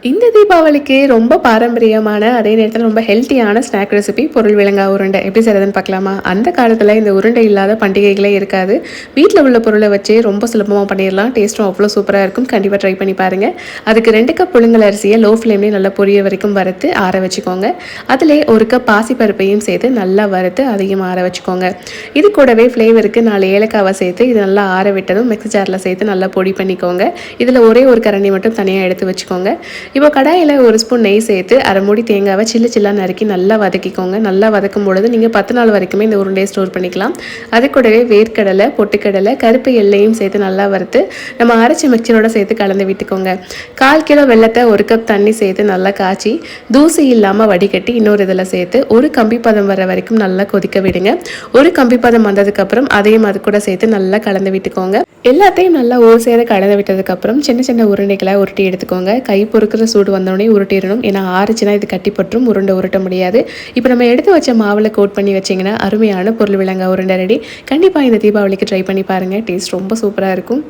இந்த தீபாவளிக்கு ரொம்ப பாரம்பரியமான அதே நேரத்தில் ரொம்ப ஹெல்த்தியான ஸ்நாக் ரெசிபி பொருள் விளங்கா உருண்டை எப்படி செய்யறதுன்னு பார்க்கலாமா? அந்த காலத்தில் இந்த உருண்டை இல்லாத பண்டிகைகளே இருக்காது. வீட்டில் உள்ள பொருளை வச்சு ரொம்ப சுலபமாக பண்ணிடலாம். டேஸ்ட்டும் அவ்வளோ சூப்பராக இருக்கும். கண்டிப்பாக ட்ரை பண்ணி பாருங்கள். அதுக்கு 2 கப் புழுங்கல் அரிசியை லோ ஃப்ளேம்லேயே நல்லா பொரிய வரைக்கும் வறுத்து ஆற வச்சுக்கோங்க. அதிலே 1 கப் பாசிப்பருப்பையும் சேர்த்து நல்லா வறுத்து அதையும் ஆற வச்சுக்கோங்க. இது கூடவே ஃப்ளேவருக்கு 4 ஏலக்காவை சேர்த்து இது நல்லா ஆற விட்டதும் மிக்ஸி ஜாரில் சேர்த்து நல்லா பொடி பண்ணிக்கோங்க. இதில் ஒரே ஒரு கரண்டி மட்டும் தனியாக எடுத்து வச்சுக்கோங்க. இப்போ கடாயில் 1 ஸ்பூன் நெய் சேர்த்து அரை மூடி தேங்காவை சில்லாக நறுக்கி நல்லா வதக்கிக்கோங்க. நல்லா வதக்கும் பொழுது நீங்கள் 10 நாள் வரைக்குமே இந்த உருண்டையை ஸ்டோர் பண்ணிக்கலாம். அது கூடவே வேர்க்கடலை, பொட்டுக்கடலை, கருப்பு எல்லையும் சேர்த்து நல்லா வறுத்து நம்ம அரைச்சி மிக்சரோட சேர்த்து கலந்து விட்டுக்கோங்க. 1/4 கிலோ வெல்லத்தை 1 கப் தண்ணி சேர்த்து நல்லா காய்ச்சி தூசி இல்லாமல் வடிகட்டி இன்னொரு இதில் சேர்த்து ஒரு கம்பி பதம் வர வரைக்கும் நல்லா கொதிக்க விடுங்க. ஒரு கம்பி பதம் வந்ததுக்கப்புறம் அதையும் அது கூட சேர்த்து நல்லா கலந்து விட்டுக்கோங்க. எல்லாத்தையும் நல்லா சேர கலந்து விட்டதுக்கப்புறம் சின்ன சின்ன உருண்டைகளை உருட்டி எடுத்துக்கோங்க. கை பொறுக்கிற சூடு வந்தோடனே உருட்டிடணும். ஏன்னா ஆறுச்சுன்னா இது கட்டிப்பற்றும் உருட்ட முடியாது. இப்போ நம்ம எடுத்து வச்ச மாவில் கோட் பண்ணி வச்சிங்கன்னா அருமையான பொருள் விளங்கா உருண்டை ரெடி. கண்டிப்பாக இந்த தீபாவளிக்கு ட்ரை பண்ணி பாருங்கள். டேஸ்ட் ரொம்ப சூப்பராக இருக்கும்.